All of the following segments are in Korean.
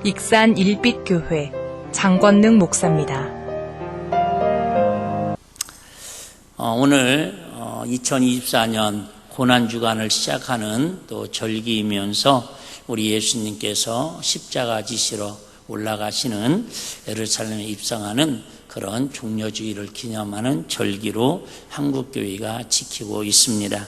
익산 일빛교회 장권능 목사입니다. 오늘 2024년 고난주간을 시작하는 또 절기이면서 우리 예수님께서 십자가 지시러 올라가시는 예루살렘에 입성하는 그런 종려주의를 기념하는 절기로 한국교회가 지키고 있습니다.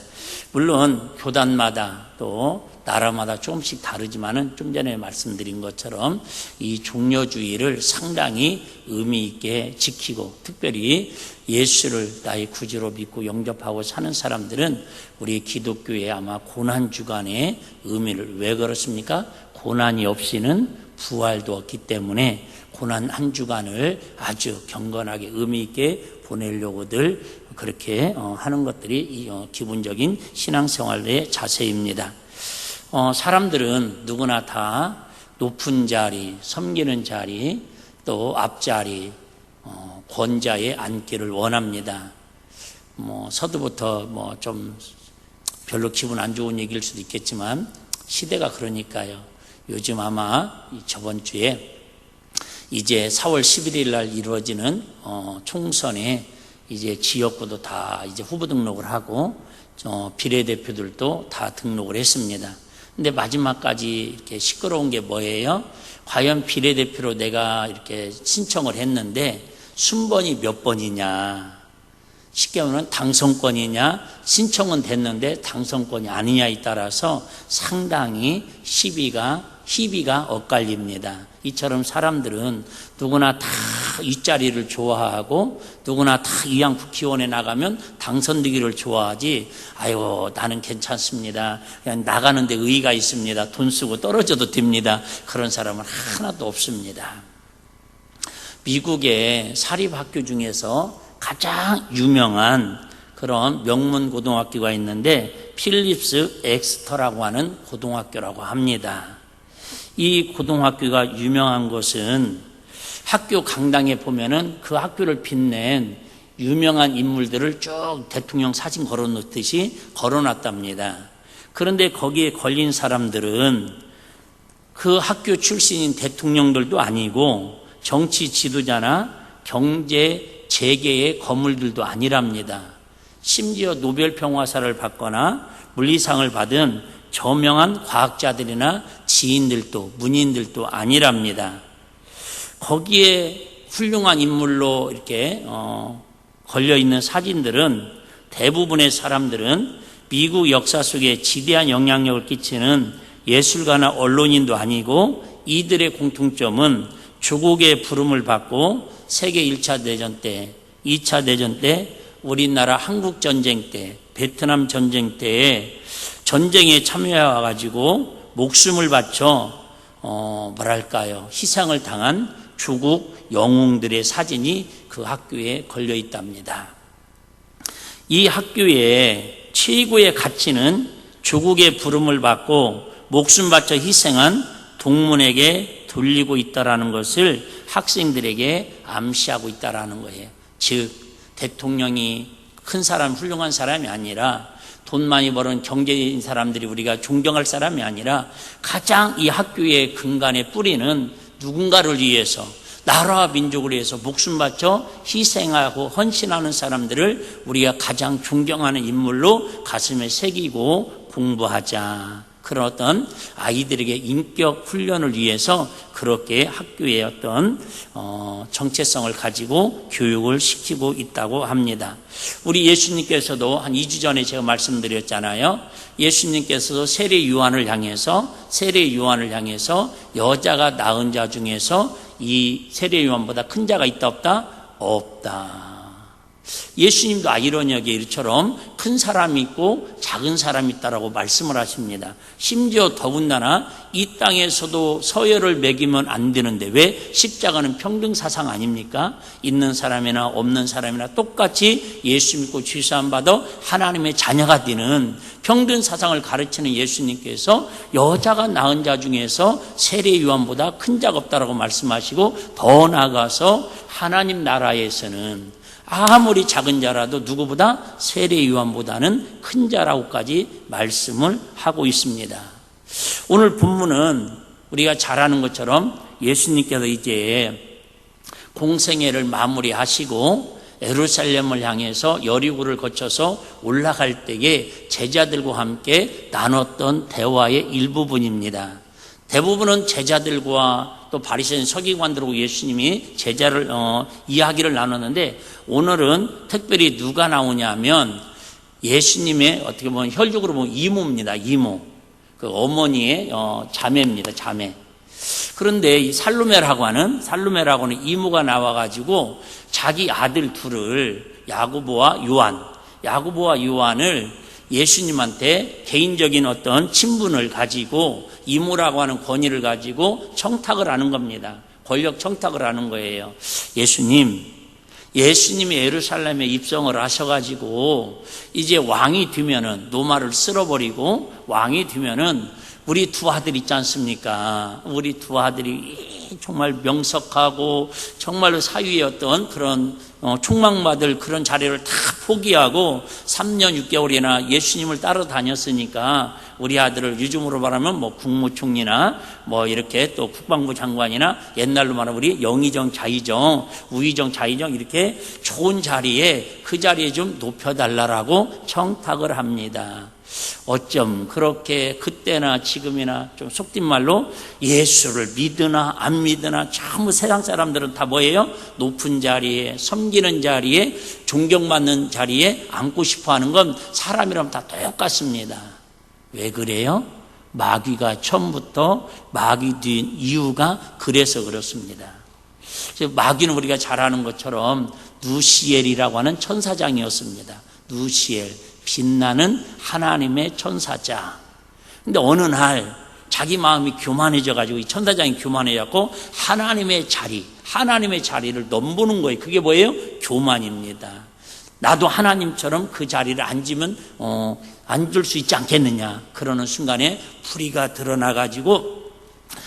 물론 교단마다 또 나라마다 조금씩 다르지만은 좀 전에 말씀드린 것처럼 이 종려주의를 상당히 의미 있게 지키고, 특별히 예수를 나의 구주로 믿고 영접하고 사는 사람들은 우리 기독교의 아마 고난주간의 의미를, 왜 그렇습니까? 고난이 없이는 부활도 없기 때문에 고난 한 주간을 아주 경건하게 의미 있게 보내려고들 그렇게 하는 것들이 기본적인 신앙생활의 자세입니다. 사람들은 누구나 다 높은 자리, 섬기는 자리, 또 앞자리, 권자에 앉기를 원합니다. 서두부터 좀 별로 기분 안 좋은 얘기일 수도 있겠지만 시대가 그러니까요. 요즘 아마 저번 주에 이제 4월 11일 날 이루어지는 총선에 이제 지역구도 다 이제 후보 등록을 하고 비례대표들도 다 등록을 했습니다. 근데 마지막까지 이렇게 시끄러운 게 뭐예요? 과연 비례대표로 내가 이렇게 신청을 했는데 순번이 몇 번이냐? 쉽게 말하면 당선권이냐? 신청은 됐는데 당선권이 아니냐에 따라서 상당히 희비가 엇갈립니다. 이처럼 사람들은 누구나 다 윗자리를 좋아하고 누구나 다 이왕 국회의원에 나가면 당선되기를 좋아하지, 아유 나는 괜찮습니다, 그냥 나가는데 의의가 있습니다, 돈 쓰고 떨어져도 됩니다, 그런 사람은 하나도 없습니다. 미국의 사립학교 중에서 가장 유명한 그런 명문 고등학교가 있는데 필립스 엑스터라고 하는 고등학교라고 합니다. 이 고등학교가 유명한 것은 학교 강당에 보면은 그 학교를 빛낸 유명한 인물들을 쭉 대통령 사진 걸어놓듯이 걸어놨답니다. 그런데 거기에 걸린 사람들은 그 학교 출신인 대통령들도 아니고 정치 지도자나 경제 재계의 거물들도 아니랍니다. 심지어 노벨 평화상을 받거나 물리상을 받은 저명한 과학자들이나 지인들도 문인들도 아니랍니다. 거기에 훌륭한 인물로 이렇게 걸려있는 사진들은, 대부분의 사람들은 미국 역사 속에 지대한 영향력을 끼치는 예술가나 언론인도 아니고, 이들의 공통점은 조국의 부름을 받고 세계 1차 대전 때, 2차 대전 때, 우리나라 한국전쟁 때, 베트남 전쟁 때에 전쟁에 참여해가지고 목숨을 바쳐 희생을 당한 조국 영웅들의 사진이 그 학교에 걸려 있답니다. 이 학교의 최고의 가치는 조국의 부름을 받고 목숨 바쳐 희생한 동문에게 돌리고 있다라는 것을 학생들에게 암시하고 있다라는 거예요. 즉 대통령이 큰 사람, 훌륭한 사람이 아니라, 돈 많이 버는 경제인 사람들이 우리가 존경할 사람이 아니라, 가장 이 학교의 근간에 뿌리는 누군가를 위해서, 나라와 민족을 위해서 목숨 바쳐 희생하고 헌신하는 사람들을 우리가 가장 존경하는 인물로 가슴에 새기고 공부하자. 그런 어떤 아이들에게 인격 훈련을 위해서 그렇게 학교의 어떤 정체성을 가지고 교육을 시키고 있다고 합니다. 우리 예수님께서도 한 2주 전에 제가 말씀드렸잖아요. 예수님께서도 세례 요한을 향해서 여자가 낳은 자 중에서 이 세례 요한보다 큰 자가 있다 없다? 없다. 예수님도 아이러니하게 이처럼 큰 사람이 있고 작은 사람이 있다라고 말씀을 하십니다. 심지어 더군다나 이 땅에서도 서열을 매기면 안 되는데, 왜? 십자가는 평등사상 아닙니까? 있는 사람이나 없는 사람이나 똑같이 예수 믿고 죄사함 받아 하나님의 자녀가 되는 평등사상을 가르치는 예수님께서 여자가 낳은 자 중에서 세례 요한보다 큰 자가 없다라고 말씀하시고, 더 나아가서 하나님 나라에서는 아무리 작은 자라도 누구보다 세례 요한보다는 큰 자라고까지 말씀을 하고 있습니다. 오늘 본문은 우리가 잘 아는 것처럼 예수님께서 이제 공생애를 마무리하시고 예루살렘을 향해서 여리고를 거쳐서 올라갈 때에 제자들과 함께 나눴던 대화의 일부분입니다. 대부분은 제자들과 또 바리새인 서기관들하고 예수님이 이야기를 나눴는데, 오늘은 특별히 누가 나오냐면 예수님의 어떻게 보면 혈육으로 보면 이모입니다. 이모, 그 어머니의 자매입니다. 자매. 그런데 이 살로메라고 하는 이모가 나와가지고 자기 아들 둘을 야고보와 요한을 예수님한테 개인적인 어떤 친분을 가지고 이모라고 하는 권위를 가지고 청탁을 하는 겁니다. 권력 청탁을 하는 거예요. 예수님이 예루살렘에 입성을 하셔가지고 이제 왕이 되면은 노마를 쓸어버리고 왕이 되면은 우리 두 아들 있지 않습니까? 우리 두 아들이 정말 명석하고 정말로 사위의 어떤 그런 촉망받을 그런 자리를 다 포기하고 3년 6개월이나 예수님을 따라다녔으니까 우리 아들을 요즘으로 말하면 뭐 국무총리나 뭐 이렇게 또 국방부 장관이나 옛날로 말하면 우리 영의정, 자의정, 우의정, 자의정 이렇게 좋은 자리에 그 자리에 좀 높여달라고 청탁을 합니다. 어쩜 그렇게 그때나 지금이나 좀 속된 말로 예수를 믿으나 안 믿으나 전부 세상 사람들은 다 뭐예요? 높은 자리에, 섬기는 자리에, 존경받는 자리에 앉고 싶어 하는 건 사람이라면 다 똑같습니다. 왜 그래요? 마귀가 처음부터 마귀 된 이유가 그래서 그렇습니다. 마귀는 우리가 잘 아는 것처럼 누시엘이라고 하는 천사장이었습니다. 누시엘, 빛나는 하나님의 천사자. 근데 어느 날 자기 마음이 교만해져가지고 이 천사장이 교만해갖고 하나님의 자리를 넘보는 거예요. 그게 뭐예요? 교만입니다. 나도 하나님처럼 그 자리를 앉을 수 있지 않겠느냐. 그러는 순간에 불의가 드러나가지고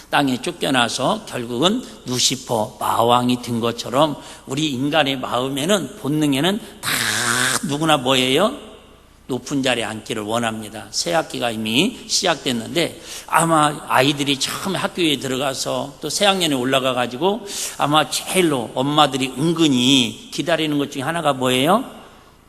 땅에 쫓겨나서 결국은 루시퍼, 마왕이 된 것처럼 우리 인간의 마음에는, 본능에는 다 누구나 뭐예요? 높은 자리에 앉기를 원합니다. 새 학기가 이미 시작됐는데 아마 아이들이 처음에 학교에 들어가서 또 새학년에 올라가가지고 아마 제일로 엄마들이 은근히 기다리는 것 중에 하나가 뭐예요?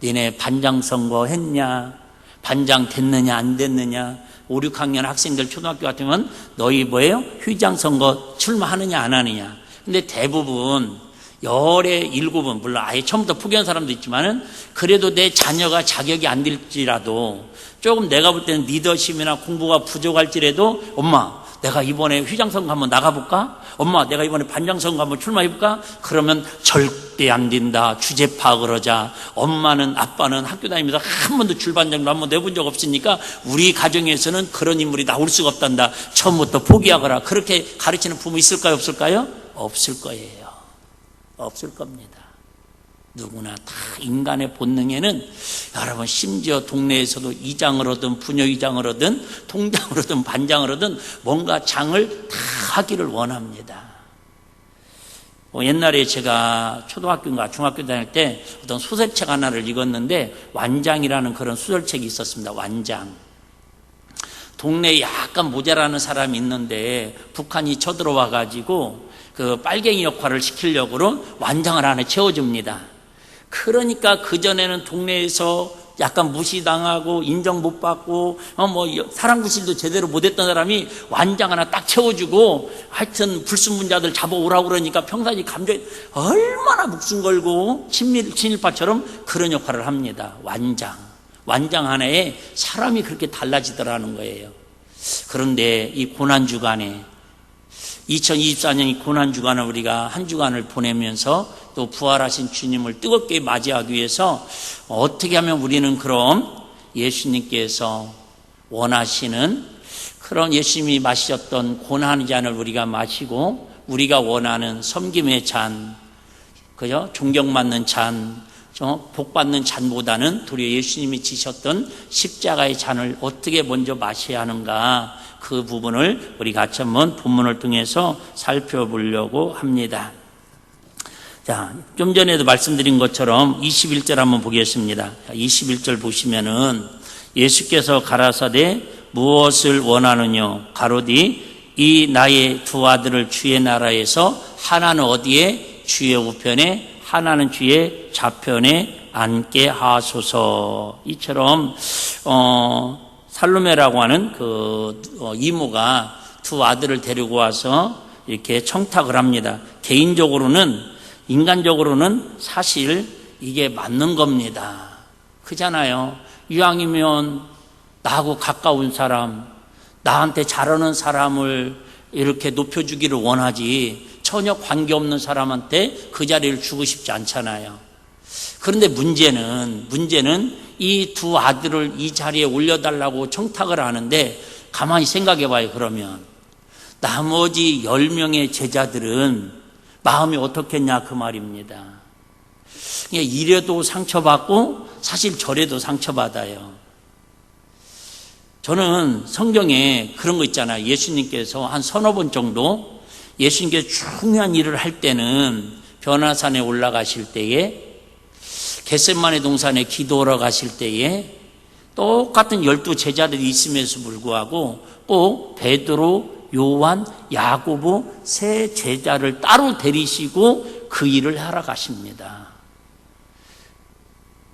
니네 반장 선거 했냐? 반장 됐느냐 안 됐느냐? 5, 6학년 학생들 초등학교 같으면 너희 뭐예요? 휴장 선거 출마하느냐 안 하느냐? 근데 대부분 열의 7은 물론 아예 처음부터 포기한 사람도 있지만은 그래도 내 자녀가 자격이 안 될지라도 조금 내가 볼 때는 리더십이나 공부가 부족할지라도 엄마 내가 이번에 휘장선거 한번 나가볼까? 엄마 내가 이번에 반장선거 한번 출마해볼까? 그러면 절대 안 된다. 주제 파악을 하자. 엄마는 아빠는 학교 다니면서 한 번도 줄반장도 한번 내본 적 없으니까 우리 가정에서는 그런 인물이 나올 수가 없단다. 처음부터 포기하거라. 그렇게 가르치는 부모 있을까요? 없을까요? 없을 거예요. 없을 겁니다. 누구나 다 인간의 본능에는 여러분 심지어 동네에서도 이장을 하든 부녀이장을 하든 통장을 하든 반장을 하든 뭔가 장을 다 하기를 원합니다. 옛날에 제가 초등학교인가 중학교 다닐 때 어떤 소설책 하나를 읽었는데 완장이라는 그런 소설책이 있었습니다. 완장. 동네에 약간 모자라는 사람이 있는데 북한이 쳐들어와 가지고 그 빨갱이 역할을 시키려고 완장을 안에 채워줍니다. 그러니까 그전에는 동네에서 약간 무시당하고 인정 못 받고 사람 구실도 제대로 못했던 사람이 완장 하나 딱 채워주고 하여튼 불순분자들 잡아오라고 그러니까 평상시 감정이 얼마나 목숨 걸고 친일파처럼 그런 역할을 합니다. 완장 하나에 사람이 그렇게 달라지더라는 거예요. 그런데 이 고난주간에 2024년 이 고난주간을 우리가 한 주간을 보내면서 또 부활하신 주님을 뜨겁게 맞이하기 위해서 어떻게 하면 우리는 그럼 예수님께서 원하시는 그런 예수님이 마셨던 고난의 잔을 우리가 마시고 우리가 원하는 섬김의 잔, 그죠? 존경받는 잔, 복받는 잔보다는 도리어 예수님이 지셨던 십자가의 잔을 어떻게 먼저 마셔야 하는가, 그 부분을 우리 같이 한번 본문을 통해서 살펴보려고 합니다. 자, 좀 전에도 말씀드린 것처럼 21절 한번 보겠습니다. 21절 보시면은 예수께서 가라사대 무엇을 원하느냐 가로디 이 나의 두 아들을 주의 나라에서 하나는 어디에? 주의 우편에, 하나는 주의 좌편에 앉게 하소서. 이처럼 살로메라고 하는 그 이모가 두 아들을 데리고 와서 이렇게 청탁을 합니다. 개인적으로는, 인간적으로는 사실 이게 맞는 겁니다. 그잖아요. 이왕이면 나하고 가까운 사람, 나한테 잘하는 사람을 이렇게 높여주기를 원하지 전혀 관계없는 사람한테 그 자리를 주고 싶지 않잖아요. 그런데 문제는 이 두 아들을 이 자리에 올려달라고 청탁을 하는데, 가만히 생각해 봐요. 그러면 나머지 10명의 제자들은 마음이 어떻겠냐 그 말입니다. 이래도 상처받고 사실 저래도 상처받아요. 저는 성경에 그런 거 있잖아요. 예수님께서 한 서너 번 정도 예수님께서 중요한 일을 할 때는 변화산에 올라가실 때에, 겟세마네 동산에 기도하러 가실 때에 똑같은 12 제자들이 있음에도 불구하고 꼭 베드로, 요한, 야고보 세 제자를 따로 데리시고 그 일을 하러 가십니다.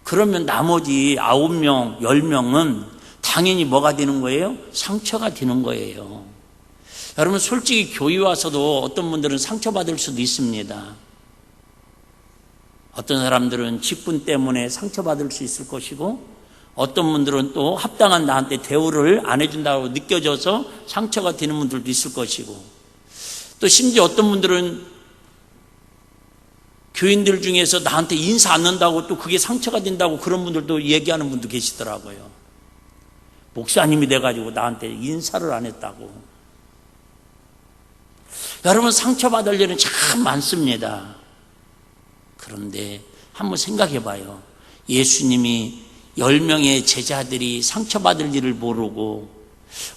그러면 나머지 9명, 10명은 당연히 뭐가 되는 거예요? 상처가 되는 거예요. 여러분, 솔직히 교회 와서도 어떤 분들은 상처받을 수도 있습니다. 어떤 사람들은 직분 때문에 상처받을 수 있을 것이고, 어떤 분들은 또 합당한 나한테 대우를 안 해준다고 느껴져서 상처가 되는 분들도 있을 것이고, 또 심지어 어떤 분들은 교인들 중에서 나한테 인사 안 한다고 또 그게 상처가 된다고 그런 분들도 얘기하는 분도 계시더라고요. 목사님이 돼가지고 나한테 인사를 안 했다고. 여러분, 상처받을 일은 참 많습니다. 그런데 한번 생각해 봐요. 예수님이 10명의 제자들이 상처받을 일을 모르고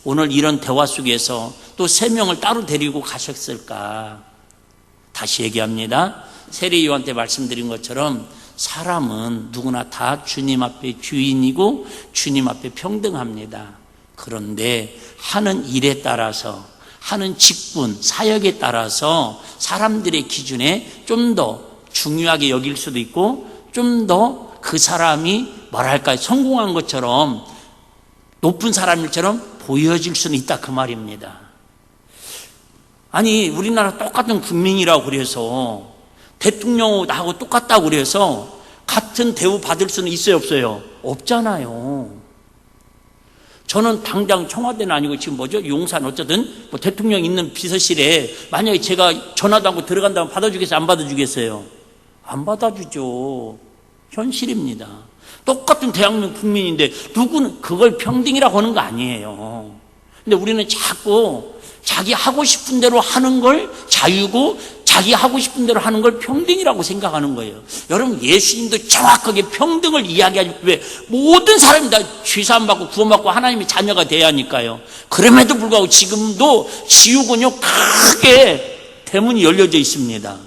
오늘 이런 대화 속에서 또 3명을 따로 데리고 가셨을까? 다시 얘기합니다. 세례요한테 말씀드린 것처럼 사람은 누구나 다 주님 앞에 주인이고 주님 앞에 평등합니다. 그런데 하는 일에 따라서, 하는 직분, 사역에 따라서 사람들의 기준에 좀 더 중요하게 여길 수도 있고, 좀 더 그 사람이 뭐랄까요, 성공한 것처럼 높은 사람일처럼 보여질 수는 있다 그 말입니다. 아니, 우리나라 똑같은 국민이라고 그래서 대통령하고 똑같다고 그래서 같은 대우 받을 수는 있어요, 없어요? 없잖아요. 저는 당장 청와대는 아니고 지금 뭐죠? 용산 어쩌든 뭐 대통령 있는 비서실에 만약에 제가 전화도 하고 들어간다면 받아주겠어요? 안 받아주겠어요? 안 받아주죠. 현실입니다. 똑같은 대한민국 국민인데 누구는 그걸 평등이라고 하는 거 아니에요. 근데 우리는 자꾸 자기 하고 싶은 대로 하는 걸 자유고 자기 하고 싶은 대로 하는 걸 평등이라고 생각하는 거예요. 여러분, 예수님도 정확하게 평등을 이야기하지, 왜? 모든 사람이 다 죄사함 받고 구원받고 하나님의 자녀가 돼야 하니까요. 그럼에도 불구하고 지금도 지옥은요 크게 대문이 열려져 있습니다.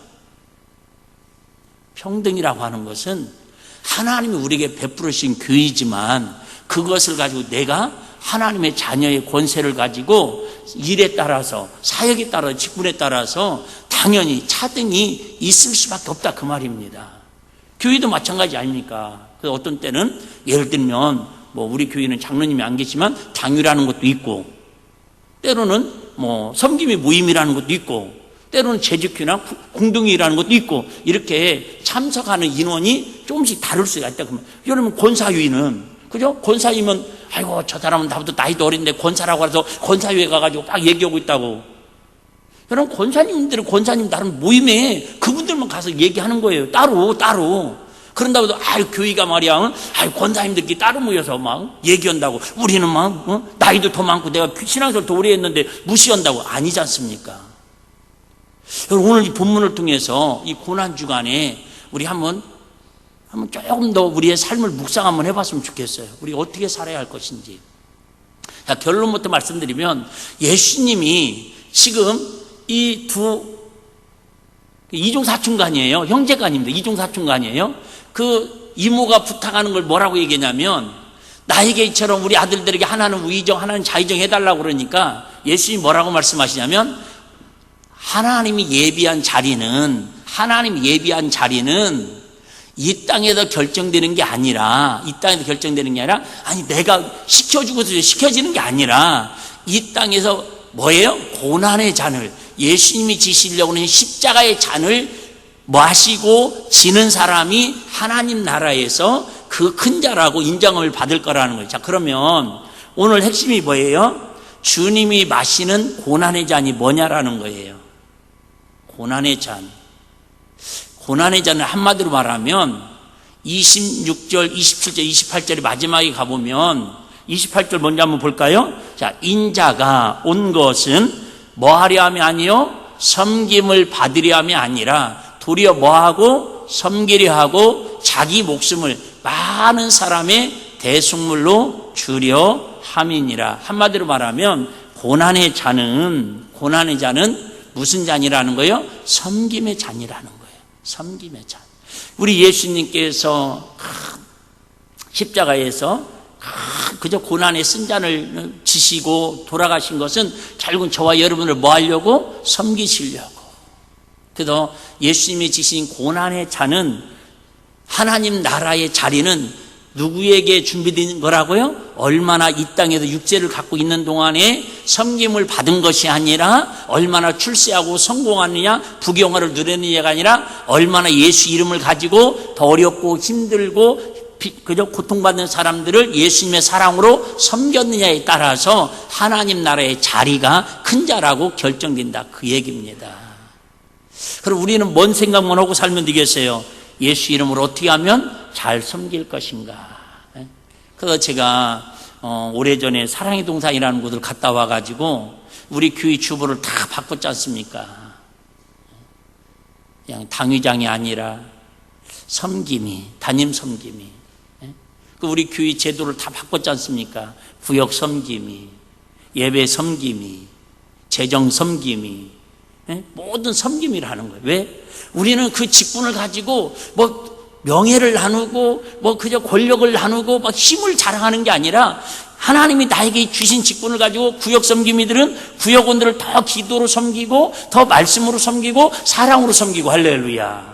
평등이라고 하는 것은 하나님이 우리에게 베풀으신 교회이지만 그것을 가지고 내가 하나님의 자녀의 권세를 가지고 일에 따라서, 사역에 따라서, 직분에 따라서 당연히 차등이 있을 수밖에 없다 그 말입니다. 교회도 마찬가지 아닙니까? 어떤 때는 예를 들면 뭐 우리 교회는 장로님이 안 계시지만 당유라는 것도 있고, 때로는 뭐 섬김의 모임이라는 것도 있고, 때로는 재직회나 공동회의라는 것도 있고, 이렇게 참석하는 인원이 조금씩 다를 수가 있다. 여러분, 권사위는, 그죠? 권사위면, 아이고, 저 사람은 나보다 나이도 어린데 권사라고 해서 권사위에 가가지고 막 얘기하고 있다고. 여러분, 권사님들은 권사님 다른 모임에 그분들만 가서 얘기하는 거예요. 따로. 그런다고 해도, 교회가 말이야, 권사님들끼리 따로 모여서 막 얘기한다고. 우리는 막, 나이도 더 많고 내가 신앙생활 더 오래 했는데 무시한다고. 아니지 않습니까? 여러분, 오늘 이 본문을 통해서 이 고난주간에 우리 한번 조금 더 우리의 삶을 묵상 한번 해봤으면 좋겠어요. 우리가 어떻게 살아야 할 것인지. 자, 결론부터 말씀드리면 예수님이 지금 이 이종사촌간이에요. 형제간입니다. 이종사촌간이에요. 그 이모가 부탁하는 걸 뭐라고 얘기했냐면, 나에게 이처럼 우리 아들들에게 하나는 우의정, 하나는 자의정 해달라고 그러니까 예수님이 뭐라고 말씀하시냐면 하나님이 예비한 자리는 이 땅에서 결정되는 게 아니라 아니 내가 시켜주고서 시켜지는 게 아니라 이 땅에서 뭐예요? 고난의 잔을 예수님이 지시려고 하는 십자가의 잔을 마시고 지는 사람이 하나님 나라에서 그 큰 자라고 인정을 받을 거라는 거예요. 자, 그러면 오늘 핵심이 뭐예요? 주님이 마시는 고난의 잔이 뭐냐라는 거예요. 고난의 잔. 고난의 잔을 한마디로 말하면 26절, 27절, 28절의 마지막에 가보면 28절 먼저 한번 볼까요? 자, 인자가 온 것은 뭐하려 함이 아니요 섬김을 받으려 함이 아니라 도리어 뭐하고 섬기려 하고 자기 목숨을 많은 사람의 대속물로 주려 함이니라. 한마디로 말하면 고난의 잔은 무슨 잔이라는 거예요? 섬김의 잔이라는 거예요. 섬김의 잔. 우리 예수님께서 십자가에서 그저 고난의 쓴 잔을 지시고 돌아가신 것은 결국은 저와 여러분을 뭐 하려고? 섬기시려고. 그래서 예수님이 지신 고난의 잔은 하나님 나라의 자리는 누구에게 준비된 거라고요? 얼마나 이 땅에서 육체를 갖고 있는 동안에 섬김을 받은 것이 아니라 얼마나 출세하고 성공하느냐 부경화를 누리느냐가 아니라 얼마나 예수 이름을 가지고 더 어렵고 힘들고 그저 고통받는 사람들을 예수님의 사랑으로 섬겼느냐에 따라서 하나님 나라의 자리가 큰 자라고 결정된다, 그 얘기입니다. 그럼 우리는 뭔 생각만 하고 살면 되겠어요? 예수 이름으로 어떻게 하면 잘 섬길 것인가. 그래서 제가 오래전에 사랑의 동산이라는 곳을 갔다 와가지고 우리 교회 주보를 다 바꿨지 않습니까? 그냥 당위장이 아니라 섬김이, 담임 섬김이. 우리 교회 제도를 다 바꿨지 않습니까? 구역 섬김이, 예배 섬김이, 재정 섬김이, 모든 섬김이라는 거예요. 왜? 우리는 그 직분을 가지고 명예를 나누고 그저 권력을 나누고 힘을 자랑하는 게 아니라 하나님이 나에게 주신 직분을 가지고 구역 섬김이들은 구역원들을 더 기도로 섬기고 더 말씀으로 섬기고 사랑으로 섬기고. 할렐루야.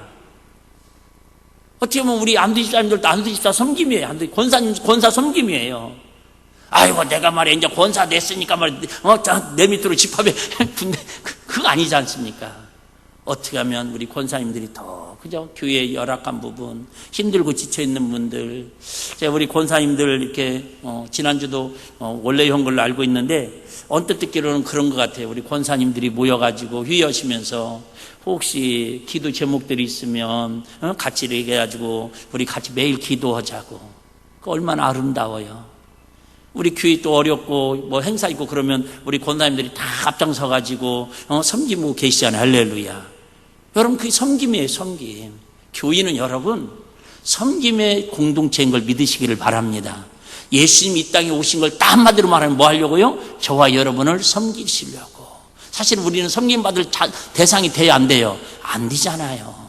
어떻게 보면 우리 안두 집사님들도 안두 집사 섬김이에요. 권사 섬김이에요. 아이고 내가 말이야 이제 권사 냈으니까 말이야 내 밑으로 집합에 군대 그거 아니지 않습니까? 어떻게 하면 우리 권사님들이 더 그죠? 교회의 열악한 부분, 힘들고 지쳐있는 분들, 제가 우리 권사님들 이렇게 지난주도 원래 한 걸로 알고 있는데 언뜻 듣기로는 그런 것 같아요. 우리 권사님들이 모여가지고 회의하시면서 혹시 기도 제목들이 있으면 같이 얘기해가지고 우리 같이 매일 기도하자고. 그 얼마나 아름다워요. 우리 교회 또 어렵고 행사 있고 그러면 우리 권사님들이 다 앞장서가지고 섬기고 계시잖아요. 할렐루야. 여러분 그게 섬김이에요. 섬김. 교인은 여러분 섬김의 공동체인 걸 믿으시기를 바랍니다. 예수님이 이 땅에 오신 걸 딱 한마디로 말하면 뭐 하려고요? 저와 여러분을 섬기시려고. 사실 우리는 섬김받을 대상이 돼야 안 돼요? 안 되잖아요.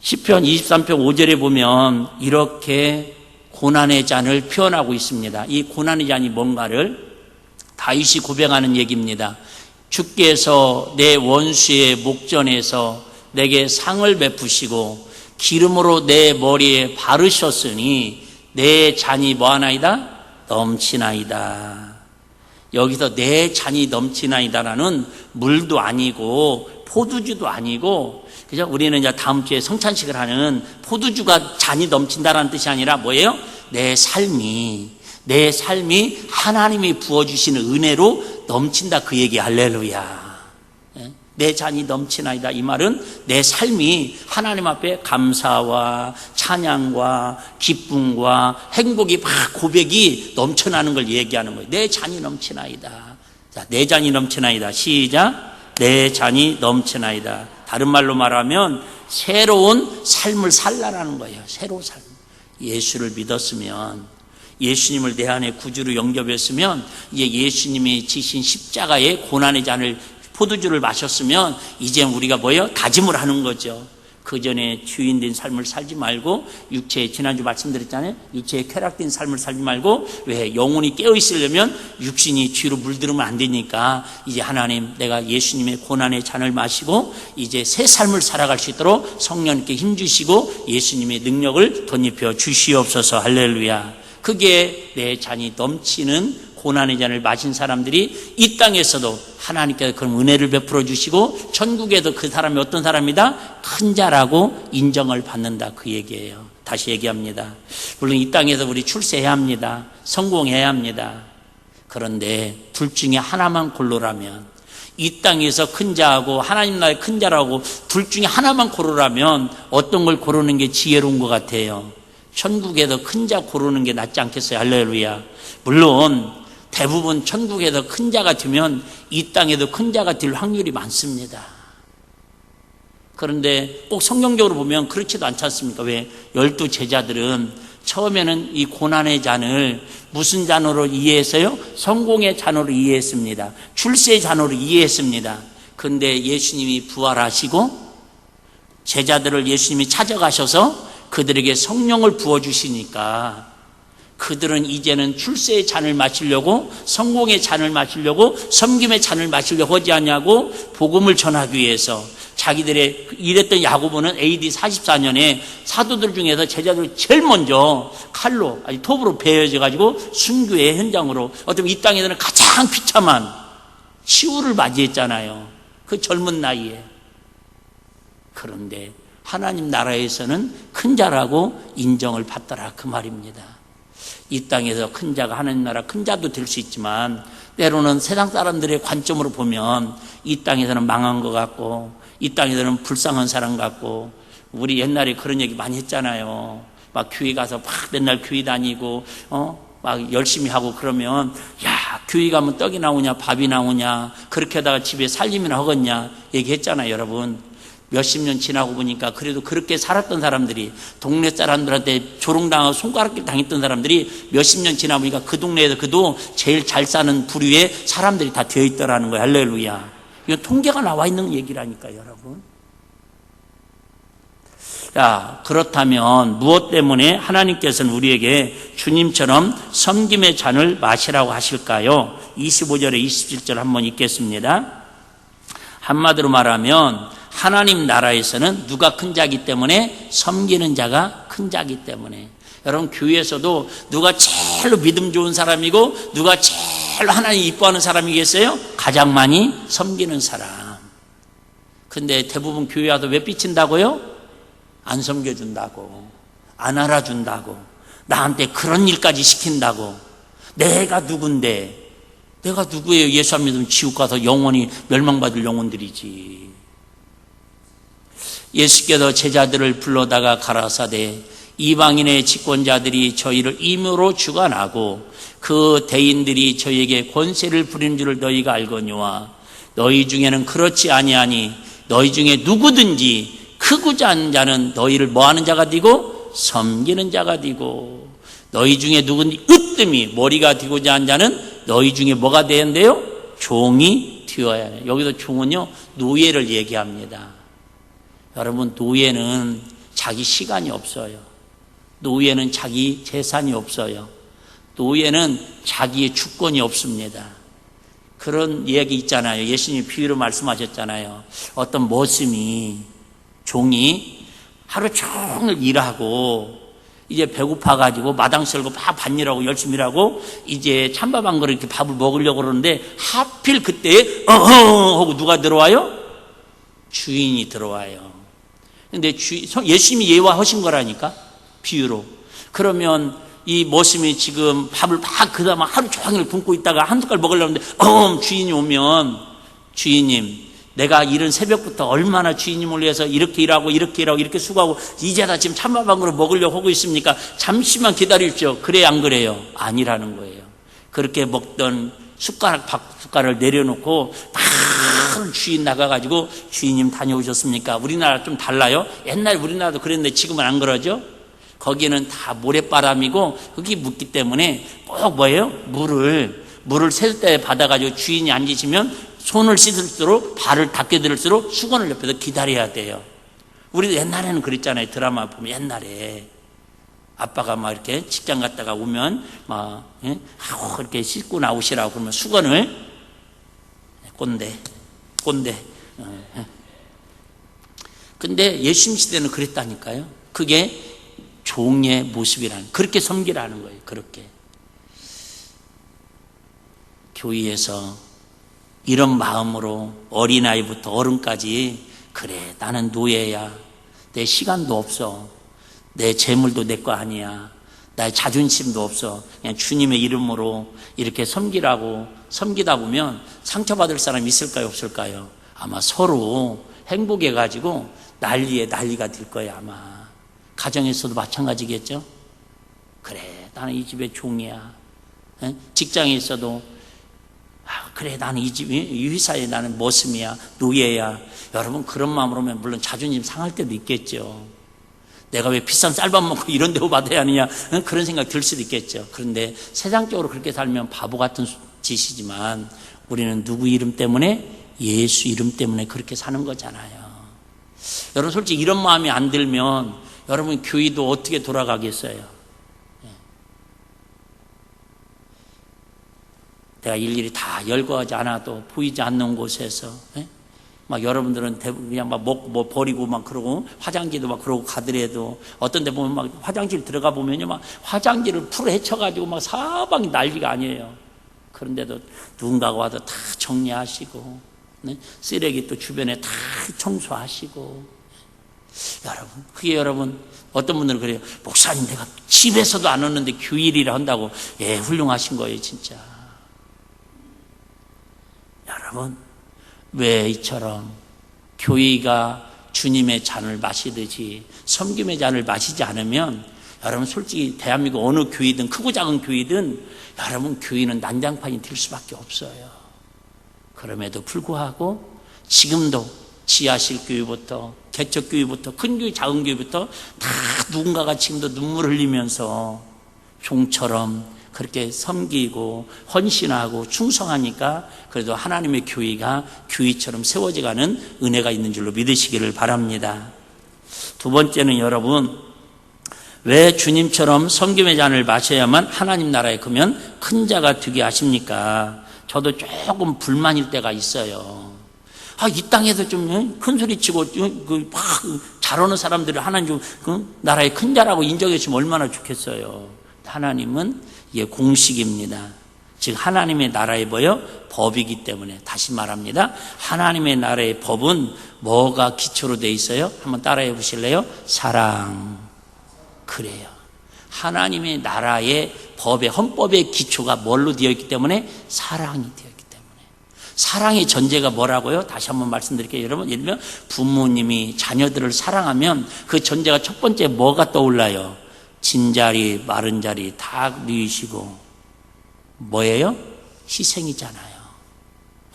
시편 23편 5절에 보면 이렇게 고난의 잔을 표현하고 있습니다. 이 고난의 잔이 뭔가를 다윗이 고백하는 얘기입니다. 주께서 내 원수의 목전에서 내게 상을 베푸시고 기름으로 내 머리에 바르셨으니 내 잔이 뭐하나이다? 넘치나이다. 여기서 내 잔이 넘치나이다라는 물도 아니고 포도주도 아니고 그죠? 우리는 이제 다음 주에 성찬식을 하는 포도주가 잔이 넘친다라는 뜻이 아니라 뭐예요? 내 삶이 하나님이 부어주시는 은혜로 넘친다, 그 얘기. 할렐루야. 내 잔이 넘치나이다. 이 말은 내 삶이 하나님 앞에 감사와 찬양과 기쁨과 행복이 막 고백이 넘쳐나는 걸 얘기하는 거예요. 내 잔이 넘치나이다. 자, 내 잔이 넘치나이다. 시작. 내 잔이 넘치나이다. 다른 말로 말하면 새로운 삶을 살라라는 거예요. 새로운 삶. 예수를 믿었으면, 예수님을 내 안에 구주로 영접했으면, 이제 예수님이 지신 십자가의 고난의 잔을 포도주를 마셨으면 이제 우리가 뭐예요? 다짐을 하는 거죠. 그 전에 주인된 삶을 살지 말고 육체에, 지난주 말씀드렸잖아요. 육체에 쾌락된 삶을 살지 말고, 왜? 영혼이 깨어있으려면 육신이 뒤로 물들으면 안 되니까 이제 하나님, 내가 예수님의 고난의 잔을 마시고 이제 새 삶을 살아갈 수 있도록 성령님께 힘주시고 예수님의 능력을 덧입혀 주시옵소서. 할렐루야. 그게 내 잔이 넘치는 고난의 잔을 마신 사람들이 이 땅에서도 하나님께서 그런 은혜를 베풀어 주시고 천국에도 그 사람이 어떤 사람이다? 큰 자라고 인정을 받는다, 그 얘기예요. 다시 얘기합니다. 물론 이 땅에서 우리 출세해야 합니다. 성공해야 합니다. 그런데 둘 중에 하나만 고르라면, 이 땅에서 큰 자하고 하나님 나라의 큰 자라고 둘 중에 하나만 고르라면 어떤 걸 고르는 게 지혜로운 것 같아요? 천국에서 큰 자 고르는 게 낫지 않겠어요? 할렐루야. 물론 대부분 천국에서 큰 자가 되면 이 땅에도 큰 자가 될 확률이 많습니다. 그런데 꼭 성경적으로 보면 그렇지도 않지 않습니까? 왜? 12 제자들은 처음에는 이 고난의 잔을 무슨 잔으로 이해했어요? 성공의 잔으로 이해했습니다. 출세의 잔으로 이해했습니다. 그런데 예수님이 부활하시고 제자들을 예수님이 찾아가셔서 그들에게 성령을 부어주시니까 그들은 이제는 출세의 잔을 마시려고, 성공의 잔을 마시려고, 섬김의 잔을 마시려고 하지 않냐고 복음을 전하기 위해서 자기들의 일했던 야고보는 AD 44년에 사도들 중에서 제자들 제일 먼저 칼로, 아니 톱으로 베어져 가지고 순교의 현장으로, 어쩌면 이 땅에서는 가장 비참한 시우를 맞이했잖아요. 그 젊은 나이에. 그런데 하나님 나라에서는 큰 자라고 인정을 받더라, 그 말입니다. 이 땅에서 큰 자가 하나님 나라 큰 자도 될 수 있지만 때로는 세상 사람들의 관점으로 보면 이 땅에서는 망한 것 같고 이 땅에서는 불쌍한 사람 같고, 우리 옛날에 그런 얘기 많이 했잖아요. 막 교회 가서 막 맨날 교회 다니고 막 열심히 하고 그러면, 야, 교회 가면 떡이 나오냐 밥이 나오냐, 그렇게 하다가 집에 살림이나 하겠냐 얘기했잖아요. 여러분, 몇십 년 지나고 보니까 그래도 그렇게 살았던 사람들이, 동네 사람들한테 조롱당하고 손가락질 당했던 사람들이 몇십 년 지나 보니까 그 동네에서 그도 제일 잘 사는 부류의 사람들이 다 되어 있더라는 거예요. 할렐루야. 이건 통계가 나와 있는 얘기라니까요, 여러분. 자, 그렇다면 무엇 때문에 하나님께서는 우리에게 주님처럼 섬김의 잔을 마시라고 하실까요? 25절에 27절 한번 읽겠습니다. 한마디로 말하면 하나님 나라에서는 누가 큰 자이기 때문에? 섬기는 자가 큰 자이기 때문에. 여러분, 교회에서도 누가 제일로 믿음 좋은 사람이고 누가 제일로 하나님 이뻐하는 사람이겠어요? 가장 많이 섬기는 사람. 근데 대부분 교회 와서 왜 삐친다고요? 안 섬겨준다고, 안 알아준다고, 나한테 그런 일까지 시킨다고. 내가 누군데? 내가 누구예요? 예수 안 믿으면 지옥 가서 영원히 멸망받을 영혼들이지. 예수께서 제자들을 불러다가 가라사대, 이방인의 집권자들이 저희를 임으로 주관하고 그 대인들이 저희에게 권세를 부리는 줄을 너희가 알거니와 너희 중에는 그렇지 아니하니 너희 중에 누구든지 크고자 하는 자는 너희를 뭐하는 자가 되고 섬기는 자가 되고, 너희 중에 누구든지 으뜸이 머리가 되고자 하는 자는 너희 중에 뭐가 되는데요? 종이 되어야 해요. 여기서 종은요, 노예를 얘기합니다. 여러분, 노예는 자기 시간이 없어요. 노예는 자기 재산이 없어요. 노예는 자기의 주권이 없습니다. 그런 이야기 있잖아요. 예수님이 비유로 말씀하셨잖아요. 어떤 머슴이, 종이 하루 종일 일하고 이제 배고파가지고 마당 쓸고 막 밭일하고 열심히 일하고 이제 찬밥 한 그릇 이렇게 밥을 먹으려고 그러는데 하필 그때 하고 누가 들어와요? 주인이 들어와요. 근데 예수님이 예화하신 거라니까, 비유로. 그러면 이 머슴이 지금 밥을 막 그다음 하루 종일 굶고 있다가 한 숟갈 먹으려고 하는데 주인이 오면, 주인님, 내가 이른 새벽부터 얼마나 주인님을 위해서 이렇게 일하고 이렇게 일하고 이렇게 수고하고 이제 다 지금 찬밥 한 그릇 먹으려고 하고 있습니까? 잠시만 기다리십시오. 그래 안 그래요? 아니라는 거예요. 그렇게 먹던 숟가락을 내려놓고 막 주인 나가가지고, 주인님 다녀오셨습니까? 우리나라 좀 달라요? 옛날 우리나라도 그랬는데 지금은 안 그러죠? 거기는 다 모래바람이고 흙이 묻기 때문에 꼭 뭐예요? 물을 세숫 때 받아가지고 주인이 앉으시면 손을 씻을수록 발을 닦게 들을수록 수건을 옆에서 기다려야 돼요. 우리도 옛날에는 그랬잖아요. 드라마 보면 옛날에 아빠가 막 이렇게 직장 갔다가 오면 막 하고 이렇게 씻고 나오시라고 그러면 수건을 꼰대. 근데 예수님 시대는 그랬다니까요. 그게 종의 모습이라는, 그렇게 섬기라는 거예요. 그렇게 교회에서 이런 마음으로 어린아이부터 어른까지, 그래 나는 노예야, 내 시간도 없어, 내 재물도 내 거 아니야, 나의 자존심도 없어, 그냥 주님의 이름으로 이렇게 섬기다 보면 상처받을 사람이 있을까요, 없을까요? 아마 서로 행복해가지고 난리가 될 거예요. 아마 가정에서도 마찬가지겠죠. 그래 나는 이 집의 종이야. 직장에 있어도 그래 나는 이 회사에 나는 머슴이야, 노예야. 여러분 그런 마음으로 하면 물론 자존심 상할 때도 있겠죠. 내가 왜 비싼 쌀밥 먹고 이런 대우 받아야 하느냐, 그런 생각 들 수도 있겠죠. 그런데 세상적으로 그렇게 살면 바보 같은 짓이지만 우리는 누구 이름 때문에? 예수 이름 때문에 그렇게 사는 거잖아요. 여러분 솔직히 이런 마음이 안 들면 여러분 교회도 어떻게 돌아가겠어요? 내가 일일이 다 열거하지 않아도 보이지 않는 곳에서 막 여러분들은 대부분 그냥 막 뭐 버리고 막 그러고 화장지도 막 그러고 가더라도 어떤 데 보면 막 화장실 들어가 보면요 막 화장지를 풀어 헤쳐가지고 막 사방이 난리가 아니에요. 그런데도 누군가가 와도 다 정리하시고 쓰레기 또 주변에 다 청소하시고. 여러분 그게 여러분 어떤 분들은 그래요. 목사님 내가 집에서도 안 오는데 교일이라 한다고. 예, 훌륭하신 거예요 진짜. 여러분 왜 이처럼 교회가 주님의 잔을 마시듯이 섬김의 잔을 마시지 않으면 여러분 솔직히 대한민국 어느 교회든 크고 작은 교회든 여러분 교회는 난장판이 될 수밖에 없어요. 그럼에도 불구하고 지금도 지하실 교회부터 개척교회부터 큰 교회 작은 교회부터 다 누군가가 지금도 눈물 흘리면서 종처럼 그렇게 섬기고 헌신하고 충성하니까 그래도 하나님의 교회가 교회처럼 세워져가는 은혜가 있는 줄로 믿으시기를 바랍니다. 두 번째는 여러분 왜 주님처럼 섬김의 잔을 마셔야만 하나님 나라에 그러면 큰 자가 되게 하십니까? 저도 조금 불만일 때가 있어요. 이 땅에서 좀 큰 소리 치고 막 잘하는 사람들을 하나님 좀 나라의 큰 자라고 인정해 주면 얼마나 좋겠어요. 하나님은 이게 공식입니다. 즉 하나님의 나라의 법이기 때문에 다시 말합니다. 하나님의 나라의 법은 뭐가 기초로 되어 있어요? 한번 따라해 보실래요? 사랑. 그래요. 하나님의 나라의 법의 헌법의 기초가 뭘로 되어 있기 때문에? 사랑이 되어 있기 때문에. 사랑의 전제가 뭐라고요? 다시 한번 말씀드릴게요. 여러분 예를 들면 부모님이 자녀들을 사랑하면 그 전제가 첫 번째 뭐가 떠올라요? 진자리 마른 자리 다 누이시고 뭐예요? 희생이잖아요.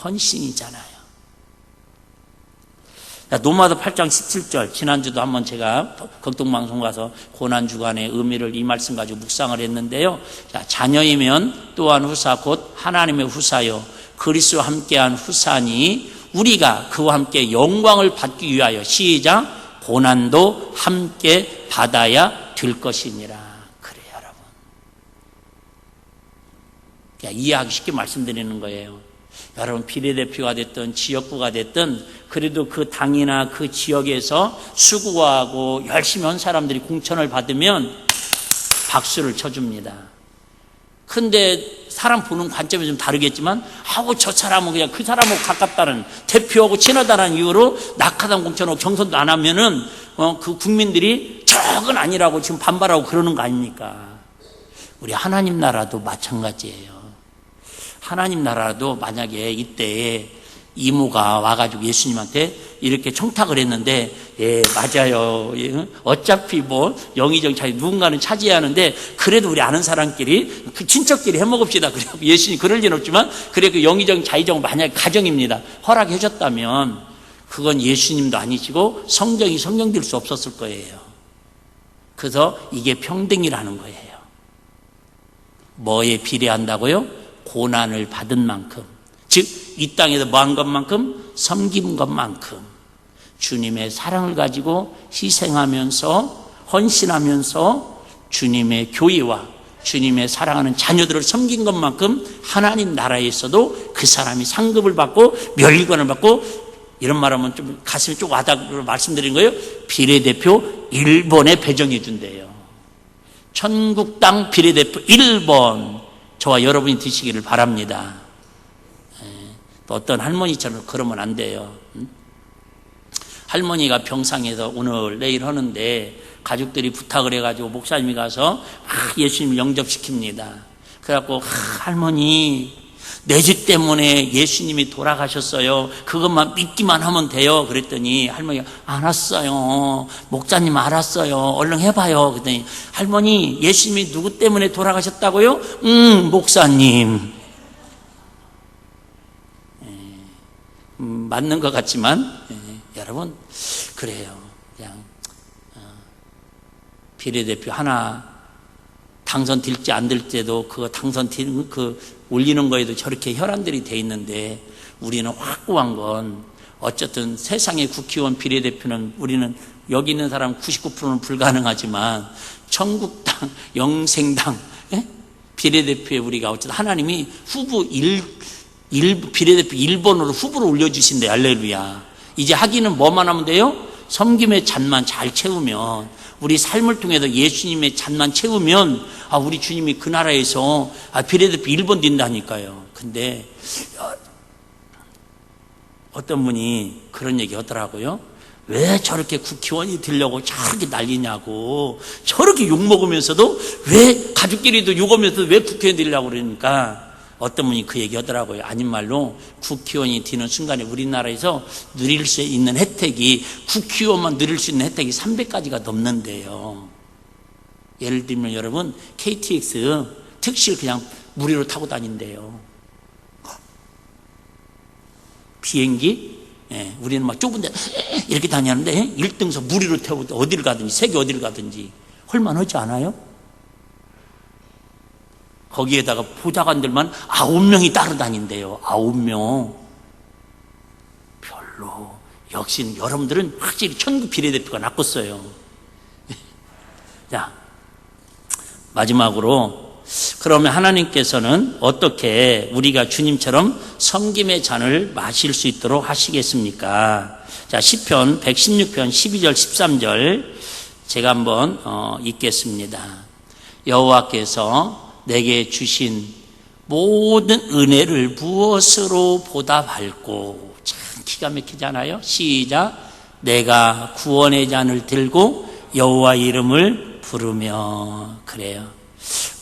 헌신이잖아요. 노마도 8장 17절 지난주도 한번 제가 극동방송 가서 고난주간의 의미를 이 말씀 가지고 묵상을 했는데요. 자녀이면 또한 후사 곧 하나님의 후사요 그리스도와 함께한 후사니 우리가 그와 함께 영광을 받기 위하여 시작 고난도 함께 받아야 될 것이니라. 그래요 여러분. 이해하기 쉽게 말씀드리는 거예요. 여러분 비례대표가 됐든 지역구가 됐든 그래도 그 당이나 그 지역에서 수고하고 열심히 한 사람들이 공천을 받으면 박수를 쳐줍니다. 근데 사람 보는 관점이 좀 다르겠지만 저 사람은 그냥 그 사람하고 가깝다는 대표하고 친하다는 이유로 낙하산 공천하고 경선도 안 하면은 그 국민들이 저건 아니라고 지금 반발하고 그러는 거 아닙니까? 우리 하나님 나라도 마찬가지예요. 하나님 나라도 만약에 이때에 이모가 와가지고 예수님한테 이렇게 청탁을 했는데 예 맞아요. 어차피 영의정 차이 누군가는 차지해야 하는데 그래도 우리 아는 사람끼리 그 친척끼리 해먹읍시다. 그래 예수님 그럴 리는 없지만 그래 그 영의정 자의정 만약에 가정입니다. 허락해 줬다면 그건 예수님도 아니시고 성경이 성경될 수 없었을 거예요. 그래서 이게 평등이라는 거예요. 뭐에 비례한다고요? 고난을 받은 만큼, 즉 이 땅에서 뭐 한 것만큼? 섬긴 것만큼. 주님의 사랑을 가지고 희생하면서 헌신하면서 주님의 교회와 주님의 사랑하는 자녀들을 섬긴 것만큼 하나님 나라에서도 그 사람이 상급을 받고 멸관을 받고, 이런 말하면 좀 가슴이 좀 와닿고 말씀드린 거예요. 비례대표 1번에 배정해 준대요. 천국 땅 비례대표 1번 저와 여러분이 드시기를 바랍니다. 또 어떤 할머니처럼 그러면 안 돼요. 할머니가 병상에서 오늘 내일 하는데 가족들이 부탁을 해가지고 목사님이 가서 예수님 영접시킵니다. 그래갖고 할머니 내 집 때문에 예수님이 돌아가셨어요. 그것만 믿기만 하면 돼요. 그랬더니 할머니가 알았어요. 목사님 알았어요. 얼른 해봐요. 그랬더니 할머니 예수님이 누구 때문에 돌아가셨다고요? 목사님. 맞는 것 같지만 여러분 그래요. 그냥 비례대표 하나 당선될지 안 될지도 그거 올리는 거에도 저렇게 혈안들이 돼 있는데, 우리는 확고한 건 어쨌든 세상의 국회의원 비례대표는 우리는 여기 있는 사람 99%는 불가능하지만 천국당 영생당 비례대표에 우리가 어쨌든 하나님이 후보 비례대표 1번으로 후보를 올려주신대. 할렐루야. 이제 하기는 뭐만 하면 돼요? 섬김의 잔만 잘 채우면, 우리 삶을 통해서 예수님의 잔만 채우면 우리 주님이 그 나라에서 비례대표 1번 된다니까요. 근데 어떤 분이 그런 얘기 하더라고요. 왜 저렇게 국회의원이 되려고 저렇게 난리냐고, 저렇게 욕먹으면서도 왜 가족끼리도 욕하면서도 왜 국회의원 되려고 그러니까 어떤 분이 그 얘기 하더라고요. 아닌 말로 국회의원이 되는 순간에 우리나라에서 누릴 수 있는 혜택이, 국회의원만 누릴 수 있는 혜택이 300가지가 넘는데요. 예를 들면 여러분 KTX 택시를 그냥 무료로 타고 다닌대요. 비행기 우리는 막 좁은데 이렇게 다니는데 1등석 무료로 태우고 어디를 가든지 세계 어디를 가든지 헐만하지 않아요? 거기에다가 보좌관들만 9명이 따라다닌대요. 9명. 별로. 역시 여러분들은 확실히 천국 비례대표가 낫겠어요. 자, 마지막으로 그러면 하나님께서는 어떻게 우리가 주님처럼 섬김의 잔을 마실 수 있도록 하시겠습니까? 자, 시편 116편 12절 13절 제가 한번 읽겠습니다. 여호와께서 내게 주신 모든 은혜를 무엇으로 보답할꼬. 참 기가 막히잖아요. 시작. 내가 구원의 잔을 들고 여호와 이름을 부르며. 그래요.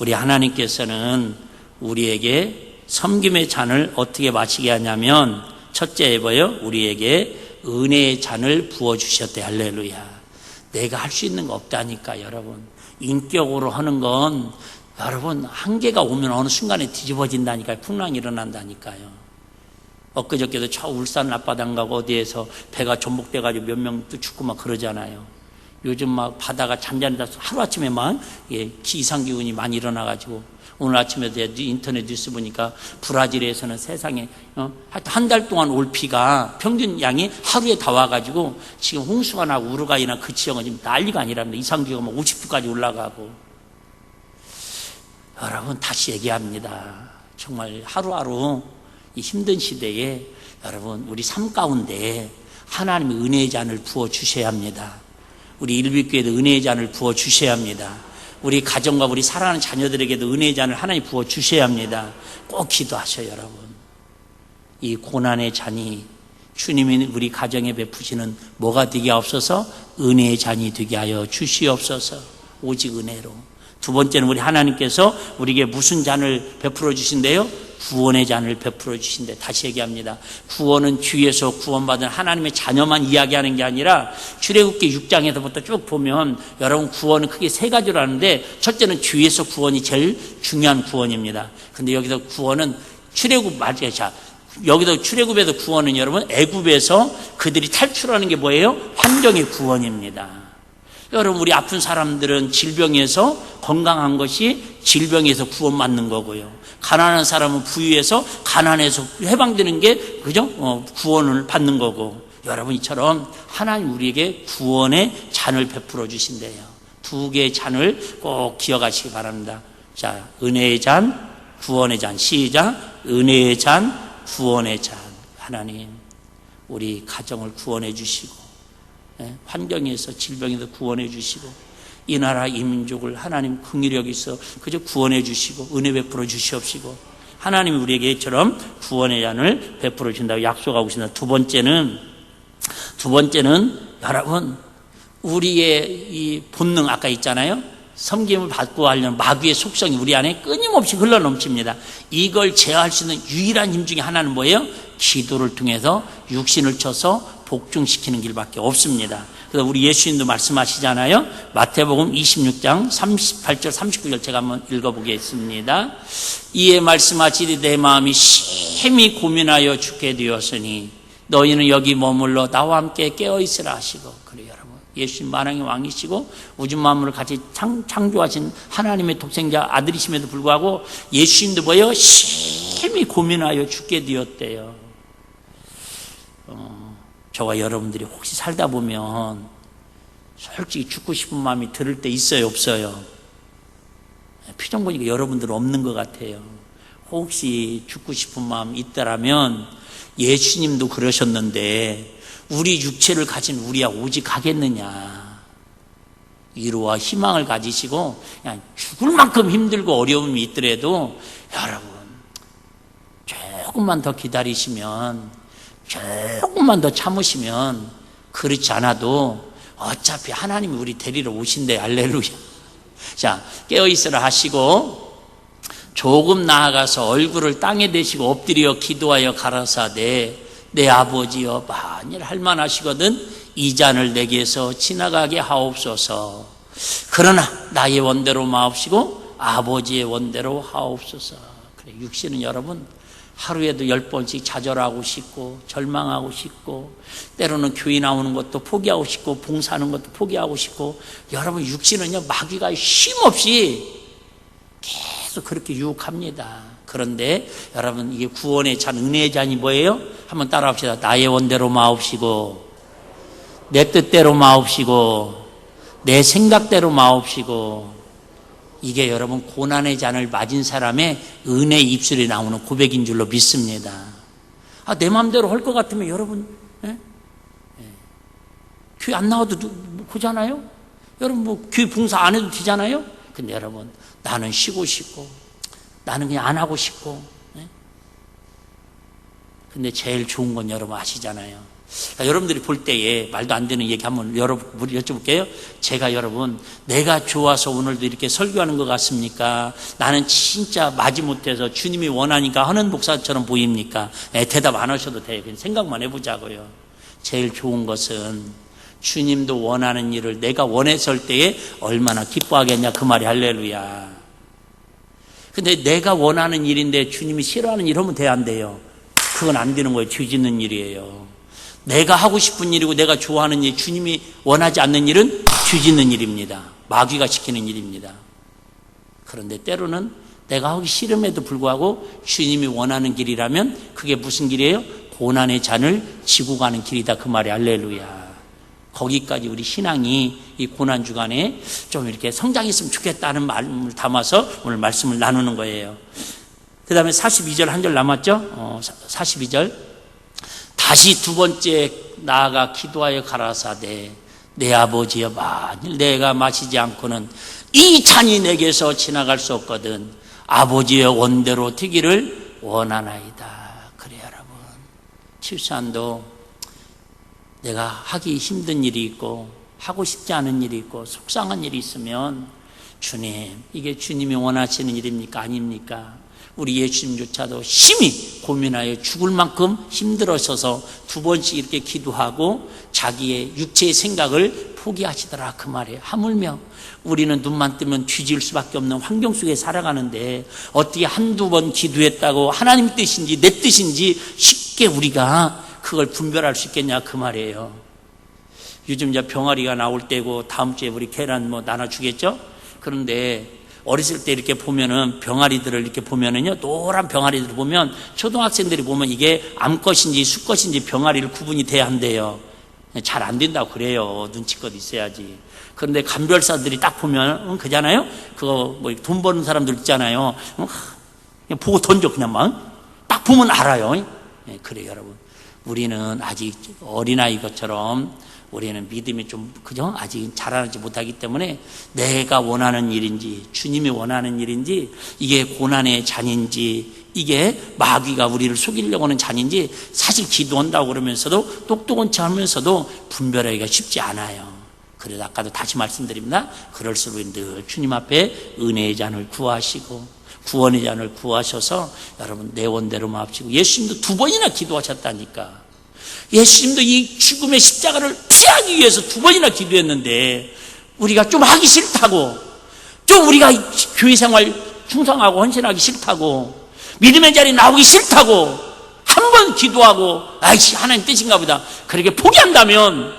우리 하나님께서는 우리에게 섬김의 잔을 어떻게 마시게 하냐면, 첫째 뭐예요? 우리에게 은혜의 잔을 부어주셨대. 할렐루야. 내가 할 수 있는 거 없다니까. 여러분 인격으로 하는 건 여러분 한계가 오면 어느 순간에 뒤집어진다니까요. 풍랑이 일어난다니까요. 엊그저께도 저 울산 앞바다 가고 어디에서 배가 전복돼가지고 몇 명 또 죽고 막 그러잖아요. 요즘 막 바다가 잠잠다 하루아침에 막 이상기운이 많이 일어나가지고, 오늘 아침에 인터넷 뉴스 보니까 브라질에서는 세상에 한 달 동안 올 비가 평균 양이 하루에 다 와가지고 지금 홍수가 나고 우루과이나 그 지역은 지금 난리가 아니랍니다. 이상기후가 막 50도까지 올라가고. 여러분 다시 얘기합니다. 정말 하루하루 이 힘든 시대에 여러분 우리 삶 가운데 하나님의 은혜의 잔을 부어 주셔야 합니다. 우리 일비교회도 은혜의 잔을 부어 주셔야 합니다. 우리 가정과 우리 사랑하는 자녀들에게도 은혜의 잔을 하나님 부어 주셔야 합니다. 꼭 기도하셔요. 여러분 이 고난의 잔이 주님이 우리 가정에 베푸시는 뭐가 되게 없어서 은혜의 잔이 되게 하여 주시옵소서. 오직 은혜로. 두 번째는 우리 하나님께서 우리에게 무슨 잔을 베풀어 주신대요? 구원의 잔을 베풀어 주신대. 다시 얘기합니다. 구원은 주에서 구원받은 하나님의 자녀만 이야기하는 게 아니라 출애굽기 6장에서부터 쭉 보면 여러분 구원은 크게 세 가지로 하는데, 첫째는 주에서 구원이 제일 중요한 구원입니다. 근데 여기서 구원은 출애굽 맞아요. 여기서 출애굽에서 구원은 여러분 애굽에서 그들이 탈출하는 게 뭐예요? 환경의 구원입니다. 여러분 우리 아픈 사람들은 질병에서 건강한 것이 질병에서 구원받는 거고요. 가난한 사람은 부유해서 가난해서 해방되는 게 그죠? 구원을 받는 거고, 여러분 이처럼 하나님 우리에게 구원의 잔을 베풀어 주신대요. 두 개의 잔을 꼭 기억하시기 바랍니다. 자, 은혜의 잔, 구원의 잔. 시작. 은혜의 잔, 구원의 잔. 하나님 우리 가정을 구원해 주시고, 환경에서 질병에서 구원해 주시고, 이 나라 이 민족을 하나님 긍휼히 여기서 그저 구원해 주시고 은혜 베풀어 주시옵시고, 하나님이 우리에게 이처럼 구원의 잔을 베풀어 주신다고 약속하고 계십니다. 두 번째는 여러분 우리의 이 본능 아까 있잖아요. 섬김을 받고 하려는 마귀의 속성이 우리 안에 끊임없이 흘러넘칩니다. 이걸 제어할 수 있는 유일한 힘 중에 하나는 뭐예요? 기도를 통해서 육신을 쳐서 복종시키는 길밖에 없습니다. 그래서 우리 예수님도 말씀하시잖아요. 마태복음 26장 38절 39절 제가 한번 읽어보겠습니다. 이에 말씀하시되 내 마음이 심히 고민하여 죽게 되었으니 너희는 여기 머물러 나와 함께 깨어있으라 하시고. 그래요 여러분, 예수님 만왕의 왕이시고 우주 만물을 같이 창조하신 하나님의 독생자 아들이심에도 불구하고 예수님도 뭐예요? 심히 고민하여 죽게 되었대요. 저와 여러분들이 혹시 살다 보면 솔직히 죽고 싶은 마음이 들을 때 있어요, 없어요? 표정 보니까 여러분들은 없는 것 같아요. 혹시 죽고 싶은 마음이 있다라면 예수님도 그러셨는데 우리 육체를 가진 우리야 오직 하겠느냐. 위로와 희망을 가지시고 그냥 죽을 만큼 힘들고 어려움이 있더라도 여러분 조금만 더 기다리시면, 조금만 더 참으시면, 그렇지 않아도 어차피 하나님이 우리 데리러 오신대. 할렐루야. 자, 깨어있으라 하시고 조금 나아가서 얼굴을 땅에 대시고 엎드려 기도하여 가라사대 내 아버지여 만일 할만하시거든 이 잔을 내게서 지나가게 하옵소서. 그러나 나의 원대로 마옵시고 아버지의 원대로 하옵소서. 그래, 육신은 여러분 하루에도 10번씩 좌절하고 싶고 절망하고 싶고 때로는 교회 나오는 것도 포기하고 싶고 봉사하는 것도 포기하고 싶고, 여러분 육신은요 마귀가 쉼없이 계속 그렇게 유혹합니다. 그런데 여러분 이게 구원의 잔, 은혜의 잔이 뭐예요? 한번 따라합시다. 나의 원대로 마옵시고 내 뜻대로 마옵시고 내 생각대로 마옵시고. 이게 여러분 고난의 잔을 맞은 사람의 은혜 입술에 나오는 고백인 줄로 믿습니다. 내 마음대로 할 것 같으면 여러분 교회 안 나와도 보잖아요. 여러분 뭐 교회 봉사 안 해도 되잖아요. 근데 여러분 나는 쉬고 싶고 나는 그냥 안 하고 싶고. 근데 제일 좋은 건 여러분 아시잖아요. 여러분들이 볼 때에 말도 안 되는 얘기 한번 여쭤볼게요. 제가 여러분 내가 좋아서 오늘도 이렇게 설교하는 것 같습니까? 나는 진짜 마지못해서 주님이 원하니까 하는 목사처럼 보입니까? 대답 안 하셔도 돼요. 그냥 생각만 해보자고요. 제일 좋은 것은 주님도 원하는 일을 내가 원했을 때에 얼마나 기뻐하겠냐 그 말이. 할렐루야. 근데 내가 원하는 일인데 주님이 싫어하는 일 하면 돼야 안 돼요? 그건 안 되는 거예요. 죄 짓는 일이에요. 내가 하고 싶은 일이고 내가 좋아하는 일, 주님이 원하지 않는 일은 죄 짓는 일입니다. 마귀가 시키는 일입니다. 그런데 때로는 내가 하기 싫음에도 불구하고 주님이 원하는 길이라면 그게 무슨 길이에요? 고난의 잔을 지고 가는 길이다 그 말이. 할렐루야. 거기까지 우리 신앙이 이 고난 주간에 좀 이렇게 성장했으면 좋겠다는 마음을 담아서 오늘 말씀을 나누는 거예요. 그 다음에 42절 한 절 남았죠? 42절. 다시 두 번째 나아가 기도하여 가라사대 내 아버지여 만일 내가 마시지 않고는 이 잔이 내게서 지나갈 수 없거든 아버지의 원대로 되기를 원하나이다. 그래 여러분, 칠산도 내가 하기 힘든 일이 있고 하고 싶지 않은 일이 있고 속상한 일이 있으면 주님, 이게 주님이 원하시는 일입니까? 아닙니까? 우리 예수님조차도 심히 고민하여 죽을 만큼 힘들어서서 두 번씩 이렇게 기도하고 자기의 육체의 생각을 포기하시더라 그 말이에요. 하물며 우리는 눈만 뜨면 뒤질 수밖에 없는 환경 속에 살아가는데 어떻게 한두 번 기도했다고 하나님 뜻인지 내 뜻인지 쉽게 우리가 그걸 분별할 수 있겠냐 그 말이에요. 요즘 이제 병아리가 나올 때고 다음 주에 우리 계란 나눠주겠죠? 그런데 어렸을 때 이렇게 보면은 병아리들을 이렇게 보면은요, 노란 병아리들을 보면 초등학생들이 보면 이게 암컷인지 수컷인지 병아리를 구분이 돼야 한대요. 잘 안 된다고 그래요. 눈치껏 있어야지. 그런데 감별사들이 딱 보면 그잖아요. 그거 뭐 돈 버는 사람들 있잖아요. 그냥 보고 던져 그냥 막 딱 보면 알아요. 그래요, 여러분. 우리는 아직 어린아이 것처럼 우리는 믿음이 좀 그죠? 아직 자라나지 못하기 때문에 내가 원하는 일인지 주님이 원하는 일인지 이게 고난의 잔인지 이게 마귀가 우리를 속이려고 하는 잔인지 사실 기도한다고 그러면서도 똑똑한 척 하면서도 분별하기가 쉽지 않아요. 그래서 아까도 다시 말씀드립니다. 그럴수록 늘 주님 앞에 은혜의 잔을 구하시고 구원의 잔을 구하셔서 여러분 내 원대로 마옵시고 예수님도 2번이나 기도하셨다니까. 예수님도 이 죽음의 십자가를 피하기 위해서 2번이나 기도했는데 우리가 좀 하기 싫다고 좀 우리가 교회 생활 충성하고 헌신하기 싫다고 믿음의 자리 나오기 싫다고 한 번 기도하고 아이씨 하나님 뜻인가 보다 그렇게 포기한다면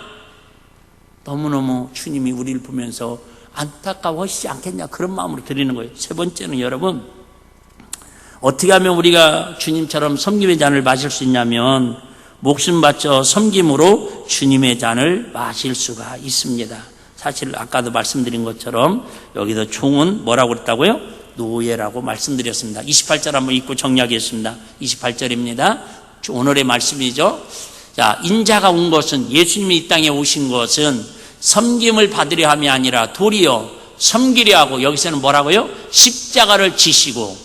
너무너무 주님이 우리를 보면서 안타까워하시지 않겠냐 그런 마음으로 드리는 거예요. 3번째는 여러분 어떻게 하면 우리가 주님처럼 섬김의 잔을 마실 수 있냐면 목숨 바쳐 섬김으로 주님의 잔을 마실 수가 있습니다. 사실 아까도 말씀드린 것처럼 여기서 종은 뭐라고 그랬다고요? 노예라고 말씀드렸습니다. 28절 한번 읽고 정리하겠습니다. 28절입니다. 오늘의 말씀이죠. 자, 인자가 온 것은 예수님이 이 땅에 오신 것은 섬김을 받으려 함이 아니라 도리어 섬기려 하고 여기서는 뭐라고요? 십자가를 지시고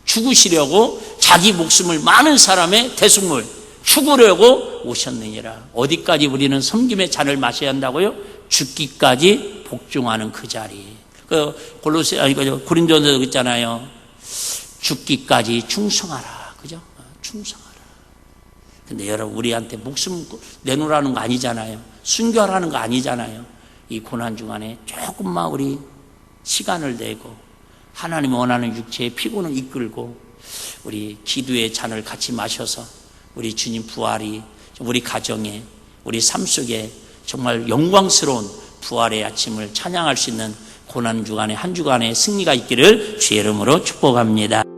죽으시려고 자기 목숨을 많은 사람의 대속물 죽으려고 오셨느니라. 어디까지 우리는 섬김의 잔을 마셔야 한다고요? 죽기까지 복종하는 그 자리. 고린도전서 있잖아요. 죽기까지 충성하라. 그죠? 충성하라. 근데 여러분 우리한테 목숨 내놓으라는 거 아니잖아요. 순교하라는 거 아니잖아요. 이 고난 중간에 조금만 우리 시간을 내고 하나님이 원하는 육체의 피곤을 이끌고 우리 기도의 잔을 같이 마셔서 우리 주님 부활이 우리 가정에 우리 삶 속에 정말 영광스러운 부활의 아침을 찬양할 수 있는 고난 주간의 한 주간의 승리가 있기를 주의 이름으로 축복합니다.